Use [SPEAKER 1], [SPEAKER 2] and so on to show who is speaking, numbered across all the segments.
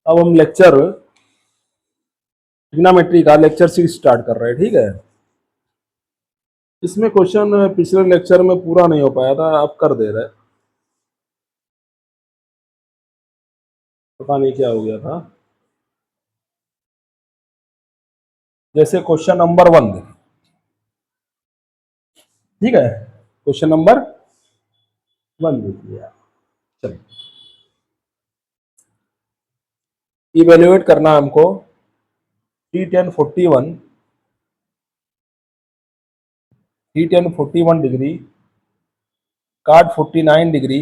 [SPEAKER 1] अब हम lecture trigonometry का लेक्चर 6 स्टार्ट कर रहे हैं, ठीक है। इसमें क्वेश्चन पिछले लेक्चर में पूरा नहीं हो पाया था, अब कर दे रहे, पता नहीं क्या हो गया था। जैसे क्वेश्चन नंबर 1 देखिए, ठीक है। क्वेश्चन नंबर 1 देखिए आप, चलिए। इवेल्युएट करना है हमको T1041 डिग्री, cot 49 डिग्री,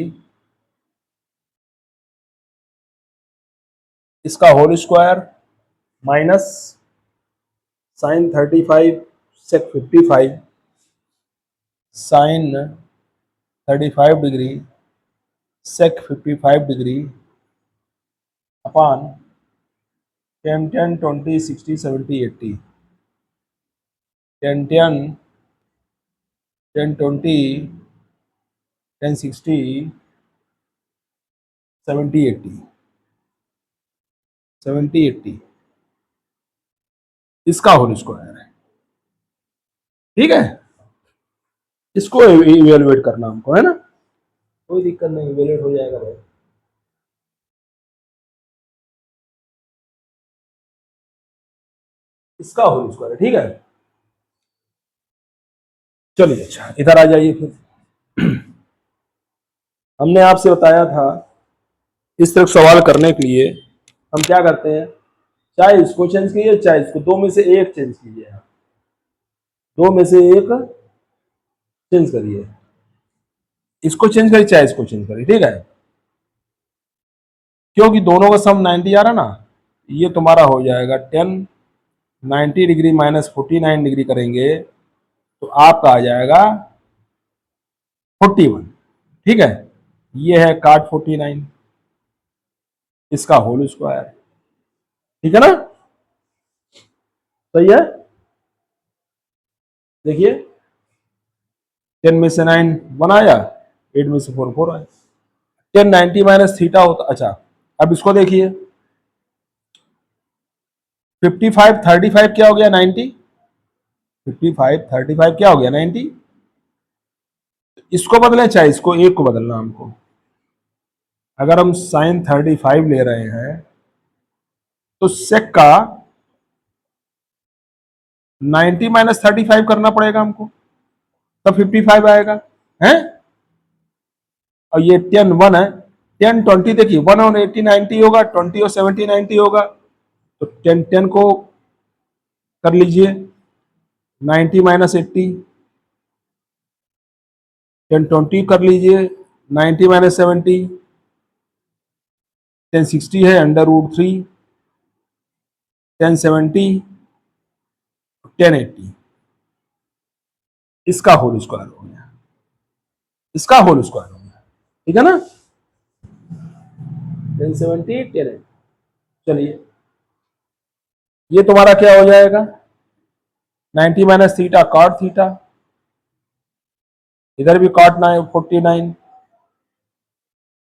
[SPEAKER 1] इसका होल स्क्वायर माइनस साइन 35 सेक 55, साइन 35 डिग्री सेक 55 डिग्री अपान 10 10 20 60 70 80, 10 10 10 20 10 60 70 80 70 80, इसका होल स्क्वायर है, ठीक है। इसको इवेलुएट करना हमको, है ना, कोई दिक्कत नहीं, इवेलुएट हो जाएगा भाई। इसका होल स्क्वायर, ठीक है। चलिए, अच्छा इधर आ जाइए फिर। हमने आपसे बताया था इस तरह सवाल करने के लिए हम क्या करते हैं, चाहे इसको चेंज कीजिए चाहे इसको, दो में से एक चेंज कीजिए आप, दो में से एक चेंज करिए, इसको चेंज करिए चाहे इसको चेंज करिए, ठीक है। क्योंकि दोनों का सम 90 आ रहा ना, ये तुम्हारा हो जाएगा 10 90 डिग्री माइनस 49 डिग्री करेंगे तो आपका आ जाएगा 41, ठीक है। ये है cot 49, इसका होल स्क्वायर, ठीक है ना, सही है। देखिए 10 में से 9 1 आया, 8 में से 4 4 आया, 10 90 माइनस थीटा होता, अच्छा अब इसको देखिए 55 35 क्या हो गया 90, 55 35 क्या हो गया 90, इसको बदलें चाहे इसको, एक को बदलना हमको। अगर हम साइन 35 ले रहे हैं तो सेक का 90 माइनस 35 करना पड़ेगा हमको, तब 55 आएगा, है। और ये 10 1 है, 10 20 देखिए, 1 और 80 90 होगा, 20 और 70 90 होगा, तो 10 10 को कर लीजिए 90 माइनस 80, 10 20 कर लीजिए 90 माइनस 70, 10 60 है √3, 10 70, 10 80, इसका होल स्क्वायर हो गया, इसका होल स्क्वायर हो गया, ठीक है ना, 10 70 10 80। चलिए ये तुम्हारा क्या हो जाएगा 90 माइनस थीटा कॉट थीटा, इधर भी कॉट 49,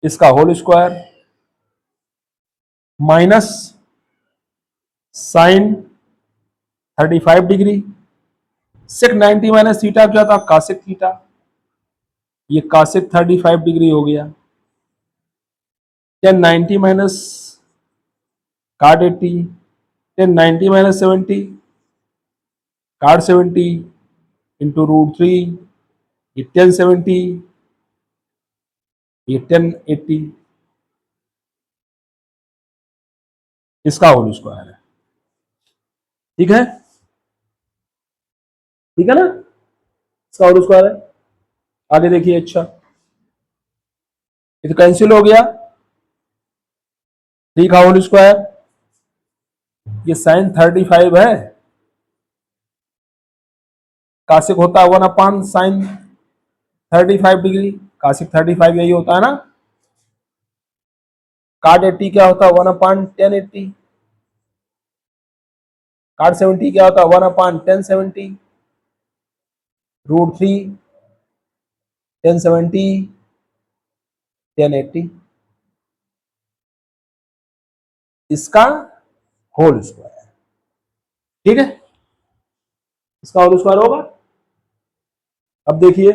[SPEAKER 1] इसका whole square minus sine 35 degree sec 90 minus theta क्या था कासेक थीटा, ये कासेक 35 डिग्री हो गया, 10 90 minus cot 80, 10 90 minus 70 cot 70 into √3, ये 10 70, ये 10 80, इसका होल स्क्वायर है, ठीक है, ठीक है ना, इसका होल स्क्वायर है। आगे देखिए, अच्छा ये तो कैंसिल हो गया, 3 का होल स्क्वायर, ये साइन 35 है, काशिक होता है 1 अपान साइन 35 डिग्री, काशिक 35 यही होता है ना, cot 80 क्या होता है 1 अपान 1080, cot 70 क्या होता है 1 अपान 1070, √3 1070 1080, इसका होल स्क्वायर, ठीक है, इसका होल स्क्वायर होगा। अब देखिए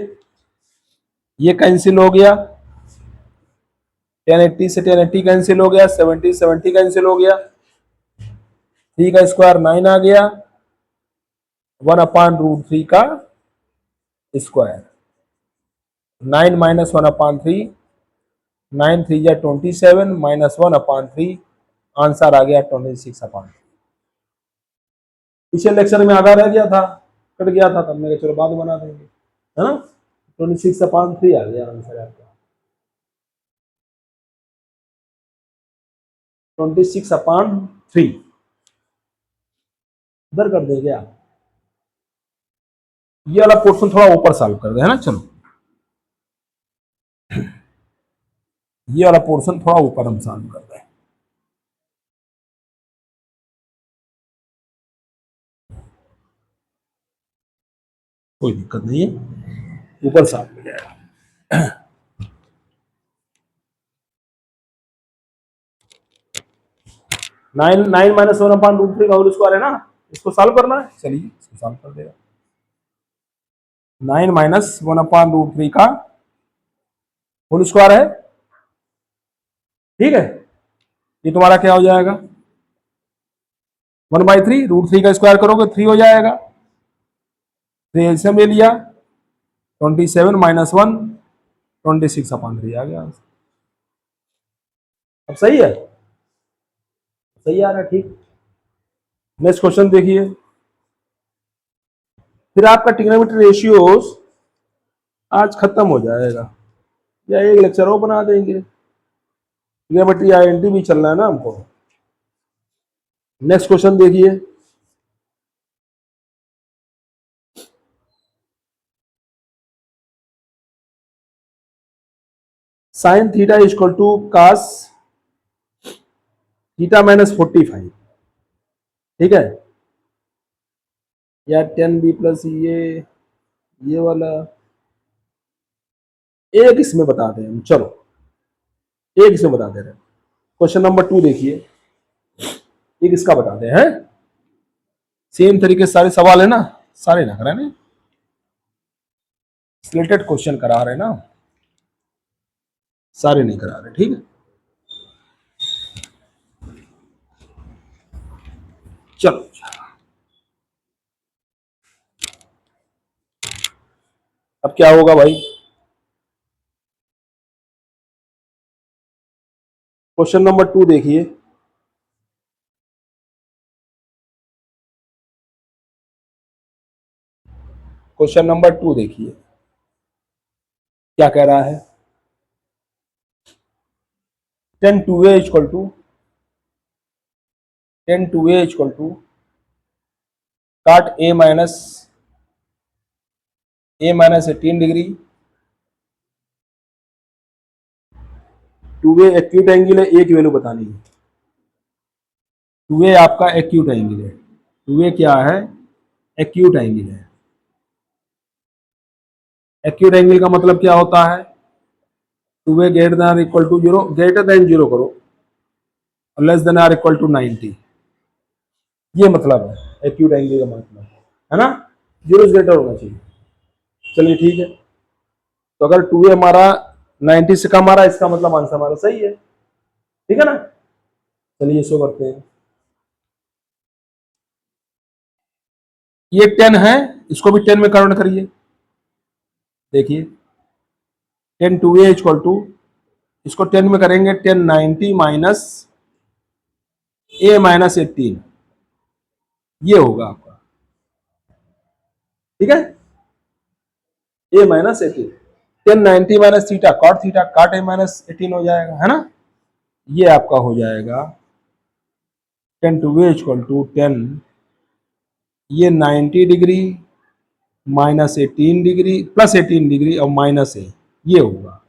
[SPEAKER 1] ये कैंसिल हो गया, 1080 से 1080 कैंसिल हो गया, 70 70 कैंसिल हो गया, 3 का स्क्वायर 9 आ गया, 1/√3 का स्क्वायर, 9 माइनस 1/3, 9 3 या 27 माइनस 1/3, आंसर आ गया 26/3। पिछले लेक्चर में आधा रह गया था, कट गया था, तब मैंने चलो बाद में बना देंगे, है ना। 26/3 आ गया आंसर आपका, 26/3 इधर कर देंगे आप। ये वाला पोर्शन थोड़ा ऊपर सॉल्व कर दे, है ना। चलो ये वाला पोर्शन थोड़ा ऊपर हम सॉल्व कर रहे हैं। कोई दिक्कत नहीं है, ऊपर सॉल्व हो जाएगा। 9 माइनस 1/√3 का होल स्क्वायर है ना, इसको सॉल्व करना है। चलिए इसको सॉल्व कर देगा। 9 माइनस 1/√3 का होल स्क्वायर है, ठीक है। ये तुम्हारा क्या हो जाएगा, 1/3, √3 का स्क्वायर करोगे 3 हो जाएगा, 3 ऐसे में लिया, 27 माइनस 1, 26/3 आ गया। अब सही है, सही आ रहा है, ठीक। नेक्स्ट क्वेश्चन देखिए, फिर आपका ट्रिग्नोमेट्री रेशियोज आज खत्म हो जाएगा, या एक लेक्चर और बना देंगे। ट्रिग्नोमेट्री आईएनटी भी चलना है ना हमको। नेक्स्ट क्वेश्चन देखिए, sine theta equal to cos theta minus 45, ठीक है, या 10b प्लस ये वाला एक इसमें बता दें हम। चलो एक इसमें बता दे रहे हैं। क्वेश्चन नंबर 2 देखिए, एक इसका बता दे हैं। सेम तरीके से सारे सवाल है ना, सारे ना करा, सिलेक्टेड क्वेश्चन करा रहे ना, सारे नहीं करा रहे, ठीक है। चलो अब क्या होगा भाई, क्वेश्चन नंबर 2 देखिए, क्वेश्चन नंबर 2 देखिए क्या कह रहा है। 10 2a equal to 10 2a equal to cot a minus 18 degree, 2a acute angle है, a की वैल्यू बतानी है। 2a आपका एक्यूट एंगल है, 2a क्या है, एक्यूट एंगल है। एक्यूट एंगल का मतलब क्या होता है, 2a greater than equal to 0, greater than 0 करो और less than or equal to 90, ये मतलब है एक्यूट एंगल का मतलब, है ना। 0 से ग्रेटर होना चाहिए। चलिए ठीक है, तो अगर 2a हमारा 90 से कम आ रहा है, इसका मतलब आंसर हमारा सही है, ठीक है ना। चलिए शो करते हैं। ये 10 है, इसको भी 10 में कन्वर्ट करिए। देखिए 10 2a इक्वल टू, इसको 10 में करेंगे 10 90 माइनस a माइनस 18, ये होगा आपका, ठीक है। a माइनस 18, 10 90 माइनस थीटा काट a माइनस 18 हो जाएगा, है ना। ये आपका हो जाएगा 10 2a इक्वल टू 10, ये 90 degree minus 18 degree plus 18 degree और माइनस ए, ये होगा।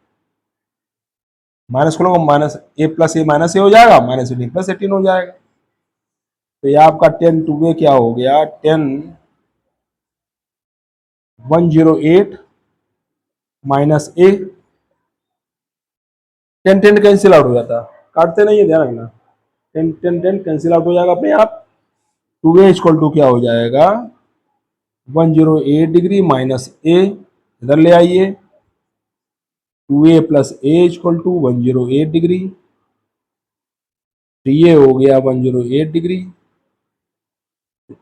[SPEAKER 1] माइनस खोलोगे माइनस ए माइनस ए हो जाएगा, माइनस 18 प्लस 18 हो जाएगा। तो ये आपका 10 2a क्या हो गया, 10 108 माइनस ए, 10 10 कैंसिल आउट हो जाता, काटते नहीं है, ध्यान रखना। 10 10 10 कैंसिल आउट हो जाएगा अपने आप। 2a इक्वल टू क्या हो जाएगा, 108 डिग्री माइनस ए, इधर ले आइए, 2a plus a equal to 108 degree, तो ये हो गया 108 डिग्री,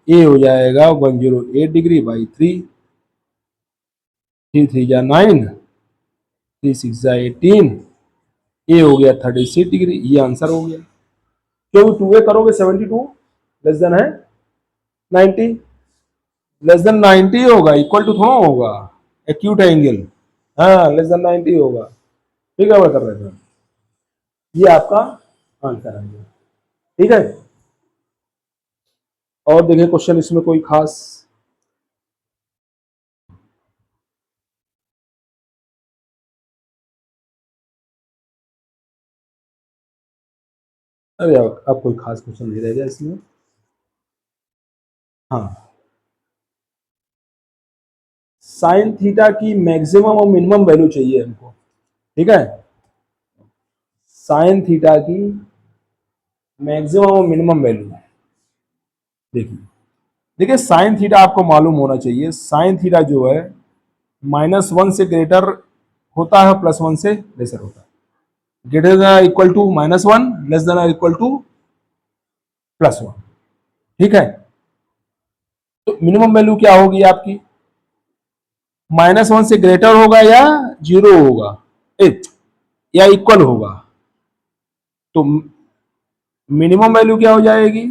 [SPEAKER 1] ए हो जाएगा 108 डिग्री बाई 3, 3 3 जा 9, 3 6 जा 18, ए हो गया 36 डिग्री, ये आंसर हो गया। क्योंकि 2a करोगे 72 लेस देन है 90, लेस देन 90 होगा, इक्वल टू थोड़ा होगा, एक्यूट एंगल, हाँ लेस देन 90 होगा। ठीक है, वो कर रहे थे, ये आपका आंसर है। ठीक है, और देखिए क्वेश्चन इसमें कोई खास, अरे अब कोई खास क्वेश्चन नहीं रह गया इसमें। हाँ, साइन थीटा की मैक्सिमम और मिनिमम वैल्यू चाहिए हमको। ठीक है, साइन थीटा की मैक्सिमम और मिनिमम वैल्यू देखिए, देखिए साइन थीटा आपको मालूम होना चाहिए, साइन थीटा जो है -1 से ग्रेटर होता है, +1 से लेसर होता है, greater than equal to -1, less than equal to +1। ठीक है, तो मिनिमम वैल्यू क्या होगी आपकी, -1 से ग्रेटर होगा या 0 होगा, या इक्वल होगा, तो मिनिमम वैल्यू क्या हो जाएगी,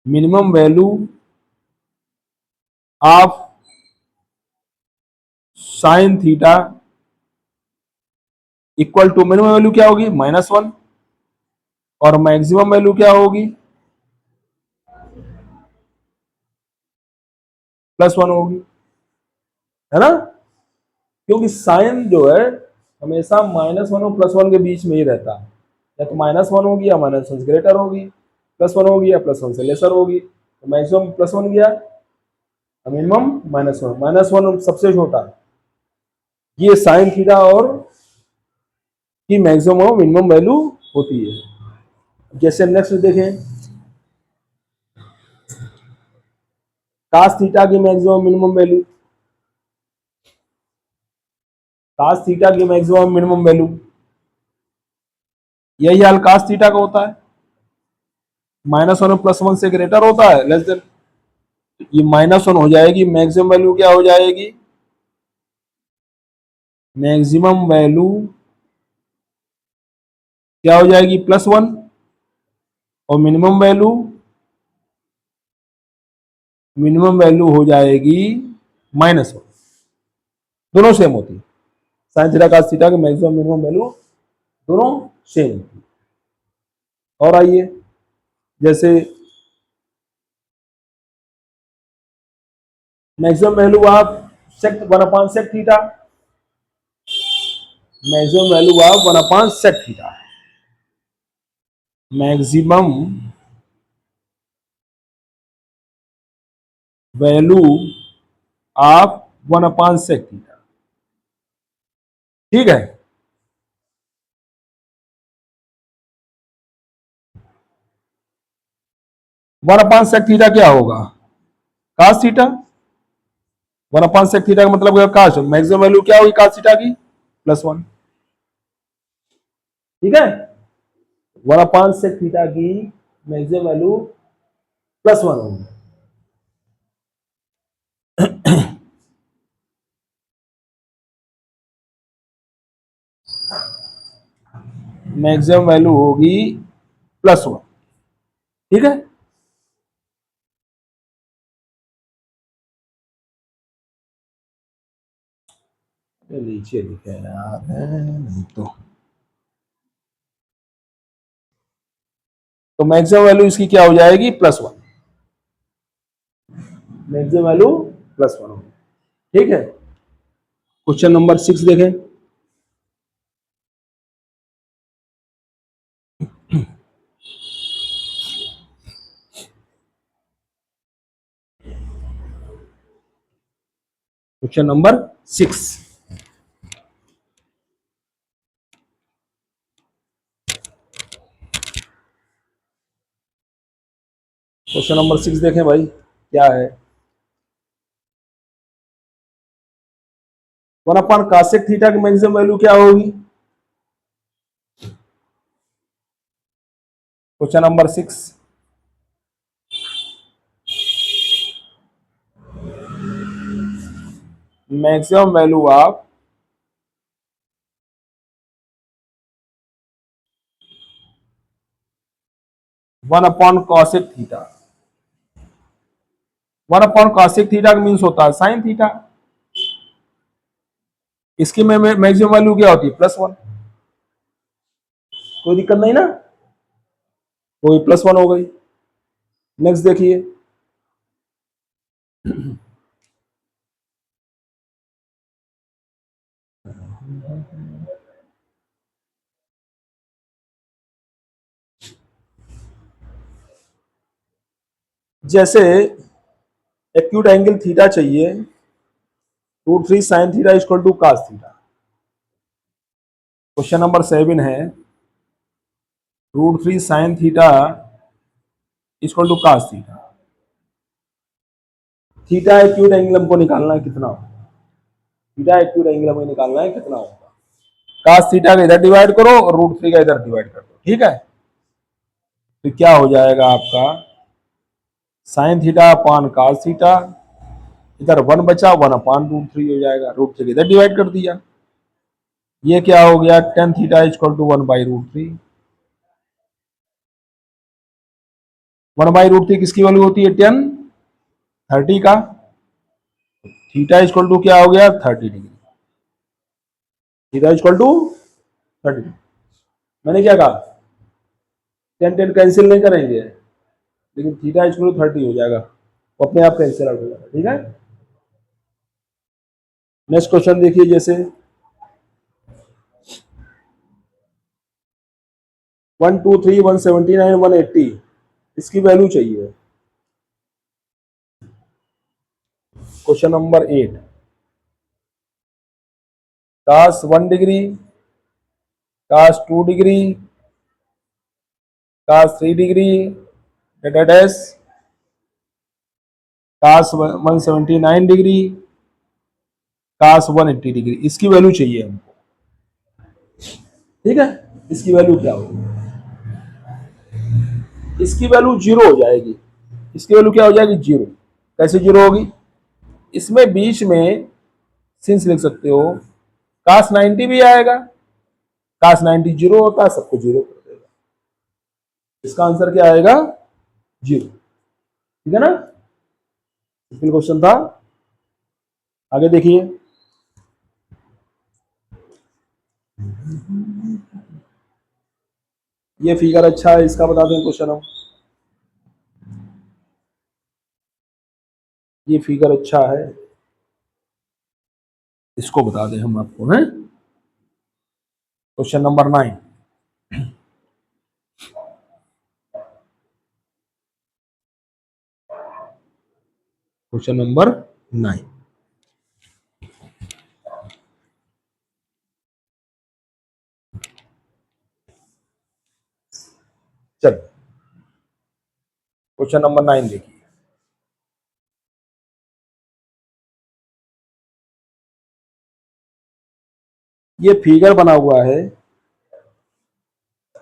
[SPEAKER 1] minimum value of sine theta equal to, minimum value क्या होगी -1, और मैक्सिमम वैल्यू क्या होगी +1 होगी, है ना, क्योंकि साइन जो है हमेशा -1 और +1 के बीच में ही रहता है, या तो -1 होगी या -1 से ग्रेटर होगी, +1 होगी या +1 से लेसर होगी, तो मैक्सिमम +1 गया, मिनिमम -1 सबसे छोटा, ये साइन थीटा और की मैक्सिमम और मिनिमम वैल्यू होती है। जैसे नेक्स्ट देखें, कास थीटा की maximum minimum value, cos theta की मैक्सिमम मिनिमम वैल्यू, यही हाल कास थीटा का होता है, -1 और +1 से ग्रेटर होता है, लेस देन, ये -1 हो जाएगी, मैक्सिमम वैल्यू क्या हो जाएगी, मैक्सिमम वैल्यू क्या हो जाएगी +1, और मिनिमम वैल्यू हो जाएगी -1, दोनों सेम होती है, साइन थीटा कास थीटा की मैक्सिमम मिनिमम वैल्यू दोनों सेम होती है। और आइए, जैसे मैक्सिमम वैल्यू आप सेक 1/sec थीटा, मैक्सिमम वैल्यू आप 1/sec theta, maximum value of 1/sec theta. ठीक है, 1/sec थीटा क्या होगा, कास थीटा, 1/sec थीटा का मतलब कास, मैक्सिमम वैल्यू क्या होगी कास थीटा की +1। ठीक है, 1/sec थीटा की मैक्सिमम वैल्यू +1 होगी। मैक्सिमम वैल्यू होगी +1। ठीक है, नीचे लिखे यार नहीं तो मैक्सिमम वैल्यू इसकी क्या हो जाएगी +1, मैक्सिमम वैल्यू +1 होगी। ठीक है, क्वेश्चन नंबर 6 देखें, क्वेश्चन नंबर 6, क्वेश्चन नंबर 6 देखें भाई क्या है। 1/cosec थीटा की मैक्सिमम वैल्यू क्या होगी। Question number 6, maximum value of 1/cosec theta. 1/cosec theta का मीन्स होता है साइन थीटा। इसकी में मैक्सिमम वैल्यू क्या होती है, +1। कोई दिक्कत नहीं ना, कोई +1 हो गई। नेक्स्ट देखिए, जैसे एक्यूट एंगल थीटा चाहिए, √3 sin θ equal to cos theta. Question number 7 है, √3 sin θ equal to cos theta. Theta acute angle हमको निकालना है कितना होगा, थीटा एक्यूट एंगल हमें निकालना है कितना होगा। cos थीटा का इधर डिवाइड करो और √3 का इधर डिवाइड कर दो, ठीक है। तो क्या हो जाएगा आपका, sin θ अपान cos थीटा, इधर 1 बचा, 1/√3 हो जाएगा, √3 इधर डिवाइड कर दिया। ये क्या हो गया, tan θ इक्वल टू 1/√3। 1/√3 किसकी वैल्यू होती है, tan 30 का। थीटा इक्वल टू क्या हो गया, 30 डिग्री। Theta equal to 30। मैंने क्या कहा, tan tan कैंसिल नहीं करेंगे, लेकिन थीटा इक्वल टू 30 हो जाएगा, वो अपने आप कैंसिल आउट हो जाएगा, ठीक है। नेक्स्ट क्वेश्चन देखिए, जैसे 123 179 180 इसकी वैल्यू चाहिए। Question number 8, cos 1 degree, cos 2 degree, cos 3 degree, dash cos 179 degree, cos 180 degree, इसकी वैल्यू चाहिए हमको, ठीक है। इसकी वैल्यू क्या होगी, इसकी वैल्यू 0 हो जाएगी। इसकी वैल्यू क्या हो जाएगी, 0। कैसे 0 होगी, इसमें बीच में सिंस लिख सकते हो, cos 90 भी आएगा, cos 90 0 होता है, सबको 0 कर देगा। इसका आंसर क्या आएगा, 0, ठीक है ना। सिंपल क्वेश्चन था। आगे देखिए, ये फिगर अच्छा है, इसका बता दें क्वेश्चन हम। ये फिगर अच्छा है, इसको बता दें हम आपको, हैं। क्वेश्चन नंबर 9, क्वेश्चन नंबर 9, चल क्वेश्चन नंबर 9 देखिए। ये फिगर बना हुआ है,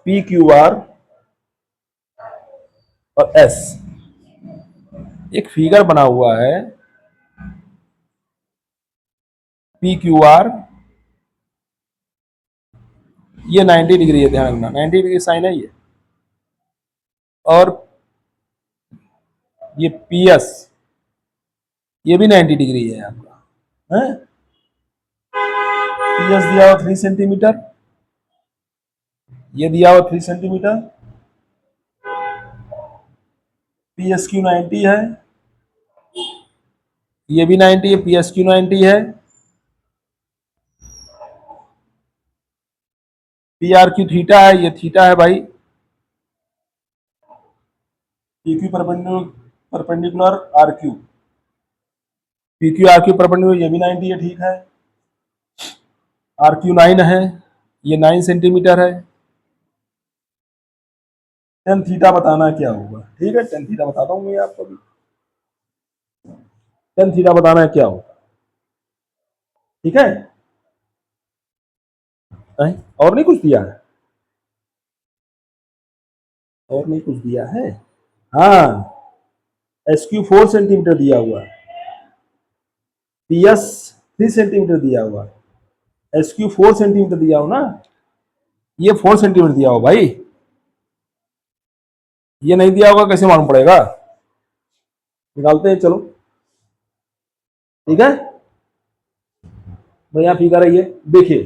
[SPEAKER 1] PQR और S। एक फिगर बना हुआ है, PQR, ये 90 डिग्री है, ध्यान रखना 90 डिग्री साइन है ये। और ये PS, ये भी 90 डिग्री है आपका, है। PS दिया हुआ 3 सेंटीमीटर, ये दिया हुआ 3 सेंटीमीटर, PSQ 90 है, ये भी 90 है, PSQ 90 है, PRQ थीटा है, ये थीटा है भाई, PQ perpendicular RQ, PQ RQ perpendicular, ये भी 90 है, ठीक है। RQ 9 है, ये 9 सेंटीमीटर है, टेन थीटा बताना क्या होगा। ठीक है, टेन थीटा बताता हूँ मैं आपको भी। टेन थीटा बताना है क्या होगा। ठीक है, और नहीं कुछ दिया है, और नहीं कुछ दिया है। हाँ, एस क्यू 4 सेंटीमीटर दिया हुआ है, पी एस 3 सेंटीमीटर दिया हुआ है, एस क्यू 4 सेंटीमीटर दिया हो ना, ये 4 सेंटीमीटर दिया हो भाई, ये नहीं दिया होगा कैसे मालूम पड़ेगा। निकालते हैं चलो। ठीक है, बढ़िया फिगर है ये। देखिए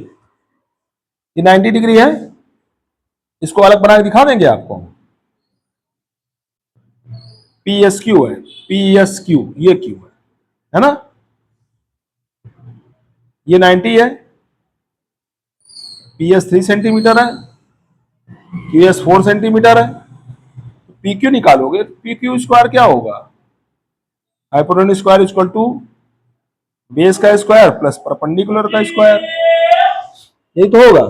[SPEAKER 1] ये 90 डिग्री है, इसको अलग बना के दिखा देंगे आपको। पी एस क्यू है, पी एस क्यू, ये क्यू है ना, ये 90 है, पी एस 3 सेंटीमीटर है, क्यू एस 4 सेंटीमीटर है। पी क्यू निकालोगे, पी क्यू स्क्वायर क्या होगा, hypotenuse square equal to base का स्क्वायर प्लस परपेंडिकुलर का स्क्वायर, यही तो होगा।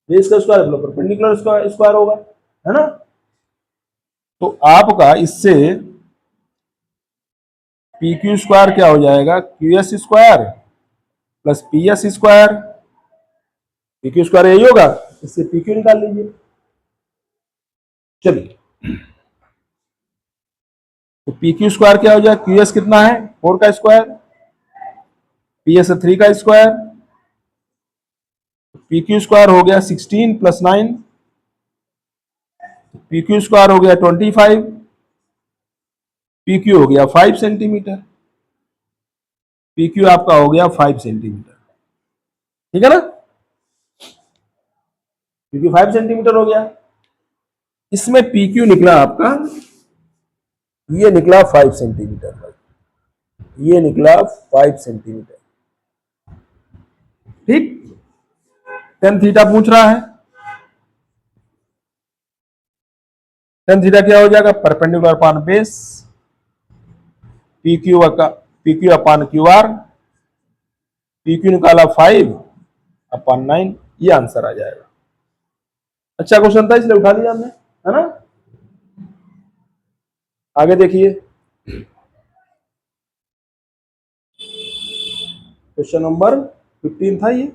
[SPEAKER 1] बेस का स्क्वायर प्लस परपेंडिकुलर स्क्वायर होगा, है ना। तो आपका इससे पी क्यू स्क्वायर क्या हो जाएगा, Q S square plus P S square, P Q square यही होगा, इससे पी क्यू निकाल लीजिए। चलिए, तो पी क्यू स्क्वायर क्या हो जाएगा, क्यू एस कितना है 4 का स्क्वायर, पी एस 3 का स्क्वायर, पी क्यू स्क्वायर हो गया 16 प्लस 9, पी क्यू स्क्वायर हो गया 25, पी क्यू हो गया 5 सेंटीमीटर, पी क्यू आपका हो गया 5 सेंटीमीटर। ठीक है ना, पी क्यू 5 सेंटीमीटर हो गया। इसमें पी क्यू निकला आपका, ये निकला 5 सेंटीमीटर, ये निकला 5 सेंटीमीटर। ठीक, टेन थीटा पूछ रहा है, टेन थीटा क्या हो जाएगा, परपेंडिकुलर अपान बेस, पी क्यू अपान क्यू आर, पी क्यू निकाला 5/9, ये आंसर आ जाएगा। अच्छा क्वेश्चन था इसलिए उठा लिया हमने, है ना। आगे देखिए, क्वेश्चन नंबर 15 था ये,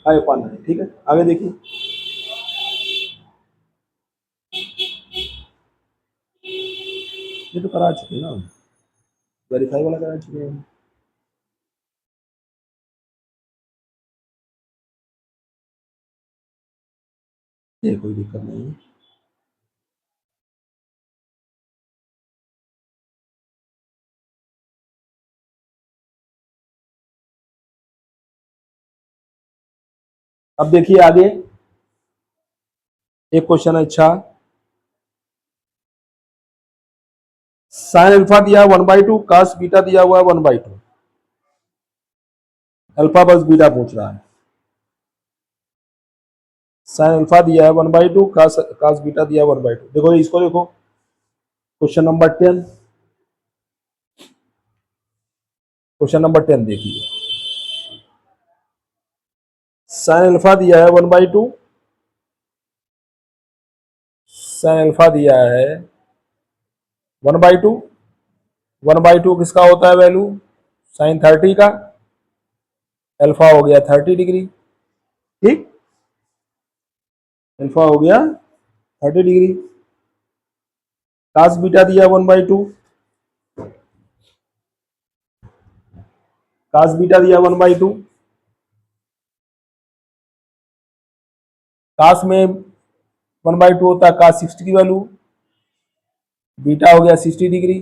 [SPEAKER 1] 5/9। ठीक है, आगे देखिए, ये तो करा चुके ना, वेरीफाई वाला करा चुके हैं। ये कोई दिक्कत नहीं है। अब देखिए आगे एक क्वेश्चन है। अच्छा, साइन अल्फा दिया 1/2, कास बीटा दिया हुआ है 1/2, अल्फा बस बीटा पूछ रहा है। साइन अल्फा दिया है 1/2, कास बीटा दिया 1/2। देखो इसको, देखो क्वेश्चन नंबर 10, क्वेश्चन नंबर 10 देखिए, साइन अल्फा दिया है 1/2, साइन अल्फा दिया है 1/2, 1/2 किसका होता है वैल्यू, साइन 30 का, अल्फा हो गया 30 डिग्री। ठीक, अल्फा हो गया 30 डिग्री, कास बीटा दिया 1/2, कास बीटा दिया 1/2, कास में 1/2 होता है कास 60 की वैल्यू, बीटा हो गया 60 डिग्री।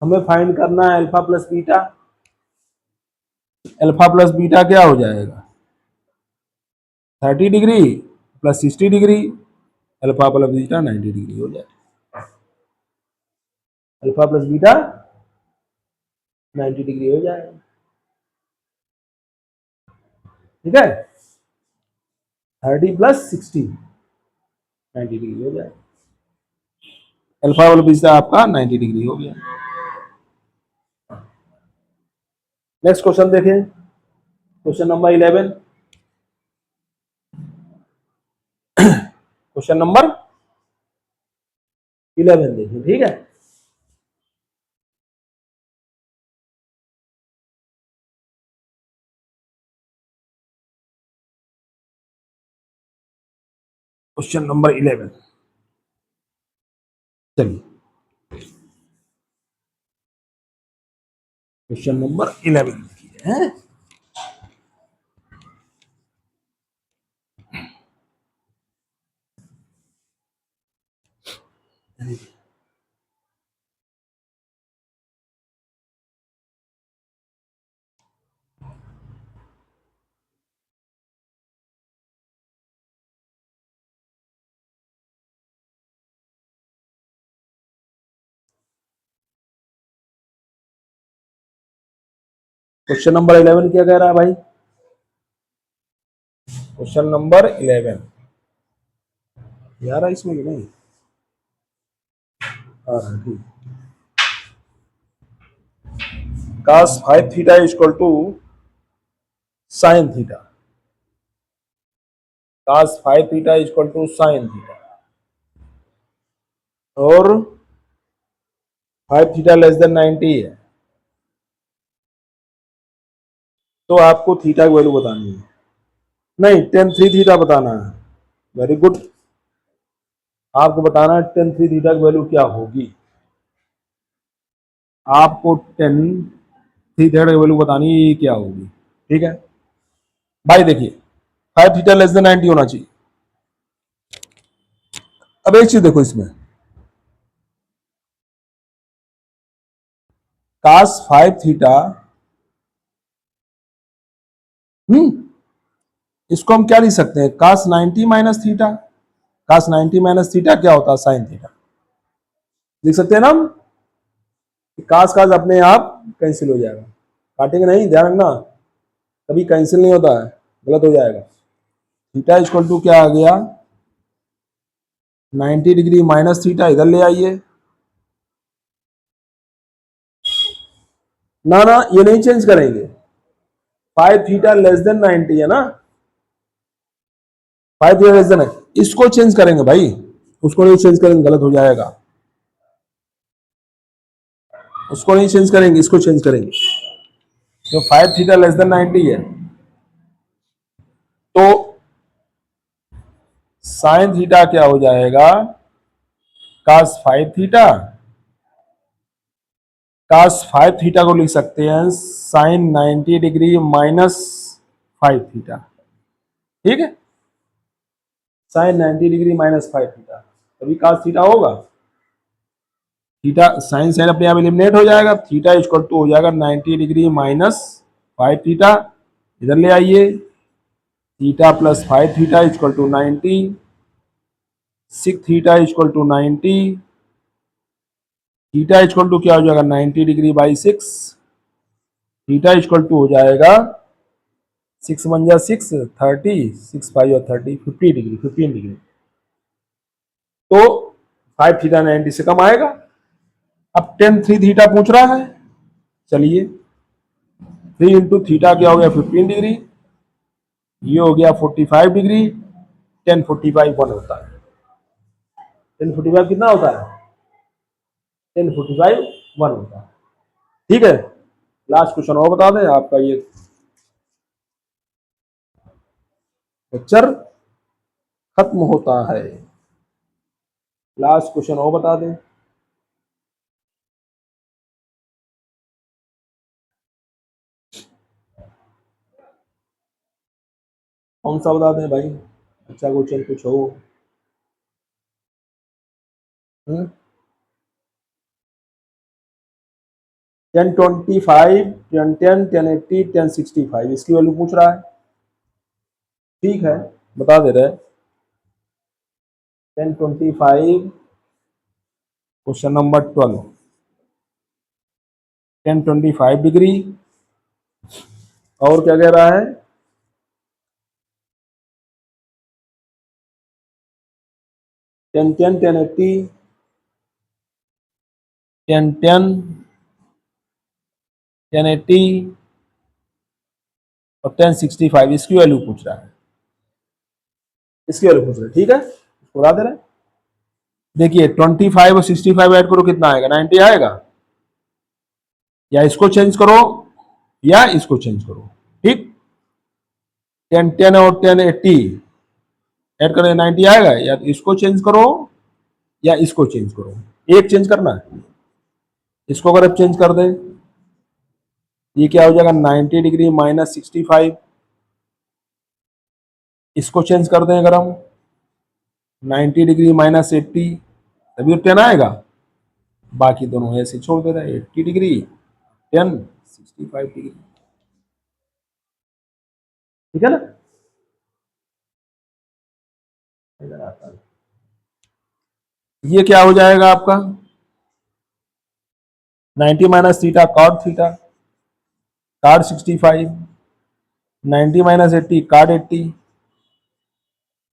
[SPEAKER 1] हमें फाइंड करना है alpha plus beta, alpha plus beta क्या हो जाएगा, 30 degree plus 60 degree, alpha plus beta 90 degree हो जाएगा, अल्फा प्लस बीटा 90 डिग्री हो जाएगा। ठीक है, 30 प्लस 60 90 डिग्री हो जाएगा, अल्फा प्लस बीटा आपका 90 डिग्री हो गया। नेक्स्ट क्वेश्चन देखें, क्वेश्चन नंबर 11, क्वेश्चन नंबर 11 देखिए, ठीक है। क्वेश्चन नंबर 11, चलिए क्वेश्चन नंबर 11 देखिए हैं। क्वेश्चन नंबर 11 क्या कह रहा है भाई? क्वेश्चन नंबर 11 यार इसमें नहीं आ रहा, ठीक। cos 5 theta equal to sine theta, cos 5 theta equal to sine theta, और 5 थीटा लेस देन 90 है, तो आपको थीटा की वैल्यू बतानी है। नहीं, टेन 3 थीटा बताना है। वेरी गुड, आपको बताना है टेन 3 थीटा की वैल्यू क्या होगी। आपको टेन 3 थीटा की वैल्यू बतानी है क्या होगी, ठीक है भाई। देखिए 5 थीटा लेस देन 90 होना चाहिए। अब एक चीज देखो इसमें, cos 5 थीटा, इसको हम क्या लिख सकते हैं? cos 90 minus theta. cos 90 minus theta क्या होता है? Sine theta. लिख सकते हैं ना हम? कास कास अपने आप कैंसिल हो जाएगा, काटेंगे नहीं, ध्यान रखना, कभी कैंसिल नहीं होता है, गलत हो जाएगा। थीटा इक्वल टू क्या आ गया? 90 डिग्री माइनस थीटा, इधर ले आइए। ना ना, ये नहीं चेंज करेंगे। 5 थीटा लेस देन 90 है ना, 5 थीटा लेस देन है, इसको चेंज करेंगे भाई, उसको नहीं चेंज करेंगे, गलत हो जाएगा। उसको नहीं चेंज करेंगे, इसको चेंज करेंगे। तो 5 थीटा लेस देन 90 है, तो साइन थीटा क्या हो जाएगा? cos 5 थीटा, cos 5 थीटा को लिख सकते हैं साइन 90 डिग्री माइनस 5 थीटा, ठीक है। साइन 90 डिग्री माइनस 5 थीटा, तभी cos थीटा होगा। थीटा साइन साइन अपने आप एलिमिनेट हो जाएगा, थीटा इक्वल टू हो जाएगा 90 डिग्री माइनस 5 थीटा, इधर ले आइए। Theta plus 5 theta equal to 90, 6 theta equal to 90, theta equal to क्या हो जाएगा? 90 degree by 6, theta equal to हो जाएगा 6 वन जा 6, 30, 6 5 और 30, 50 डिग्री, 15 डिग्री। तो 5 थीटा 90 से कम आएगा। अब टेन 3 थीटा पूछ रहा है, चलिए 3 इंटू थीटा क्या हो गया? 15 डिग्री, ये हो गया 45 डिग्री, 1045 1 होता है। 1045 कितना होता है? 1045 1 होता है, ठीक है। लास्ट क्वेश्चन और बता दें, आपका ये लेक्चर खत्म होता है। लास्ट क्वेश्चन और बता दें, कौन सा बता दें भाई? अच्छा क्वेश्चन कुछ हो। 1025, 1010, 1080, 1065, इसकी वैल्यू पूछ रहा है, ठीक है बता दे रहे। 1025, क्वेश्चन नंबर 12, 1025 डिग्री, और क्या कह रहा है? 1010, 1080, 1010, 1080 और 1065, इसकी वैल्यू पूछ रहा है, इसकी वैल्यू पूछ रहा है, ठीक है। उड़ा दे रहे हैं। देखिए 25 और 65 ऐड करो कितना आएगा, 90 आएगा। या इसको चेंज करो या इसको चेंज करो, ठीक। 10 10 और 10 80 ऐड करें 90 आएगा। या तो इसको चेंज करो या इसको चेंज करो, एक चेंज करना है। इसको अगर आप चेंज कर दें, ये क्या हो जाएगा, 90 डिग्री माइनस 65। इसको चेंज कर दें अगर हम, 90 डिग्री माइनस 80, तभी 10 आएगा। बाकी दोनों ऐसे छोड़ दे रहे हैं, 80 डिग्री 10 65 डिग्री, ठीक है ना। इधर आता है, ये क्या हो जाएगा आपका, 90 minus theta cot theta, cot 65, 90 minus 80 cot 80,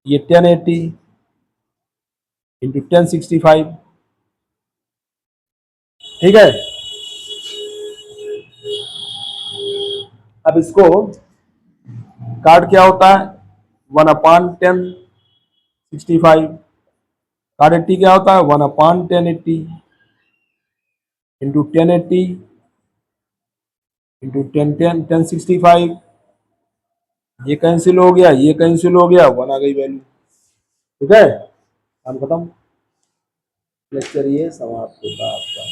[SPEAKER 1] ये 1080 इंटू 1065, ठीक है। अब इसको कार्ड क्या होता है, 1/1065। कार्ड 80 क्या होता है, 1/1080 इंटू 1080 इंटू 1065। ये कैंसिल हो गया, ये कैंसिल हो गया, 1 आ गई वैल्यू, ठीक है। काम खत्म, लेक्चर ये समाप्त होता है आपका।